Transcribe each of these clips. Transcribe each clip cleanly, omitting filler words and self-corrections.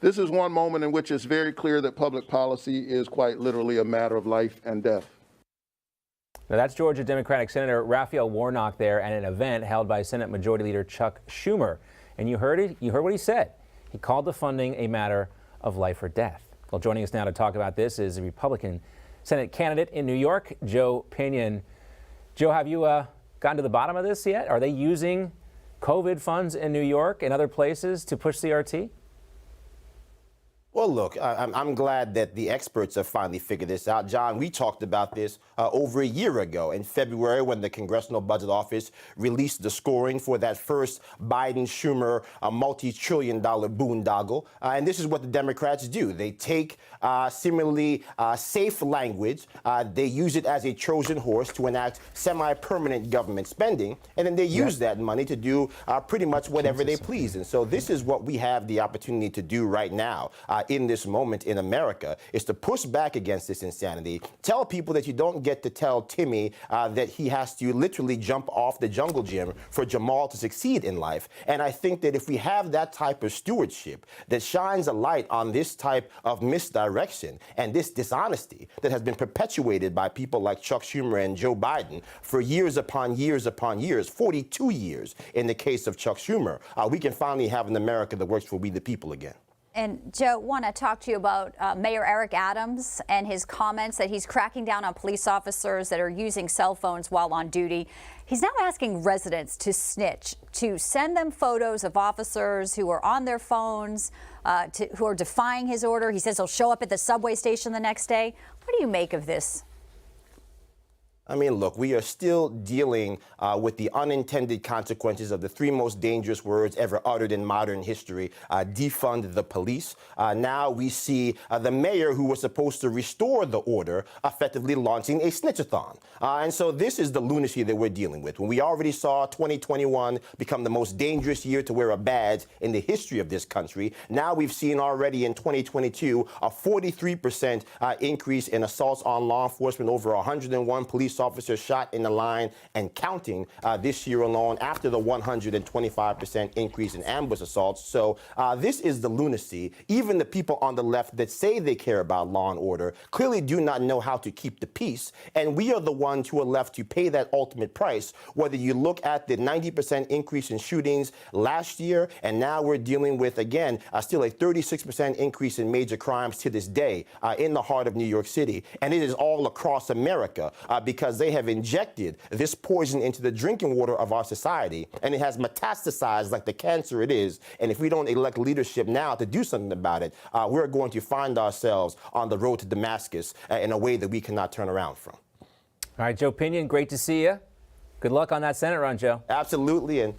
This is one moment in which it's very clear that public policy is quite literally a matter of life and death. Now that's Georgia Democratic Senator Raphael Warnock there at an event held by Senate Majority Leader Chuck Schumer. And you heard it. You heard what he said. He called the funding a matter of life or death. Well, joining us now to talk about this is a Republican Senate candidate in New York, Joe Pinion. Joe, have you gotten to the bottom of this yet? Are they using COVID funds in New York and other places to push CRT? Well, look, I'm glad that the experts have finally figured this out. John, we talked about this over a year ago in February when the Congressional Budget Office released the scoring for that first Biden-Schumer multi-trillion-dollar boondoggle. And this is what the Democrats do. They take similarly safe language. They use it as a Trojan horse to enact semi-permanent government spending. And then they use that money to do pretty much whatever they please. And so this is what we have the opportunity to do right now. In this moment in America, is to push back against this insanity. Tell people that you don't get to tell Timmy that he has to literally jump off the jungle gym for Jamal to succeed in life. And I think that if we have that type of stewardship that shines a light on this type of misdirection and this dishonesty that has been perpetuated by people like Chuck Schumer and Joe Biden for years upon years upon years, 42 years in the case of Chuck Schumer, we can finally have an America that works for we the people again. And Joe, want to talk to you about Mayor Eric Adams and his comments that he's cracking down on police officers that are using cell phones while on duty. He's now asking residents to snitch, to send them photos of officers who are on their phones, who are defying his order. He says he'll show up at the subway station the next day. What do you make of this? I mean, look, we are still dealing with the unintended consequences of the three most dangerous words ever uttered in modern history, defund the police. Now we see the mayor who was supposed to restore the order effectively launching a snitchathon. And so this is the lunacy that we're dealing with. When we already saw 2021 become the most dangerous year to wear a badge in the history of this country, now we've seen already in 2022 a 43% increase in assaults on law enforcement, over 101 police officers shot in the line and counting this year alone after the 125% increase in ambush assaults. So this is the lunacy. Even the people on the left that say they care about law and order clearly do not know how to keep the peace. And we are the ones who are left to pay that ultimate price, whether you look at the 90% increase in shootings last year, and now we're dealing with, again, still a 36% increase in major crimes to this day in the heart of New York City. And it is all across America because they have injected this poison into the drinking water of our society, and it has metastasized like the cancer it is. And if we don't elect leadership now to do something about it, we're going to find ourselves on the road to Damascus in a way that we cannot turn around from. All right, Joe Pinion, great to see you. Good luck on that Senate run, Joe. Absolutely, and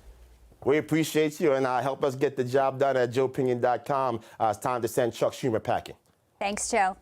we appreciate you, and help us get the job done at joepinion.com. It's time to send Chuck Schumer packing. Thanks, Joe.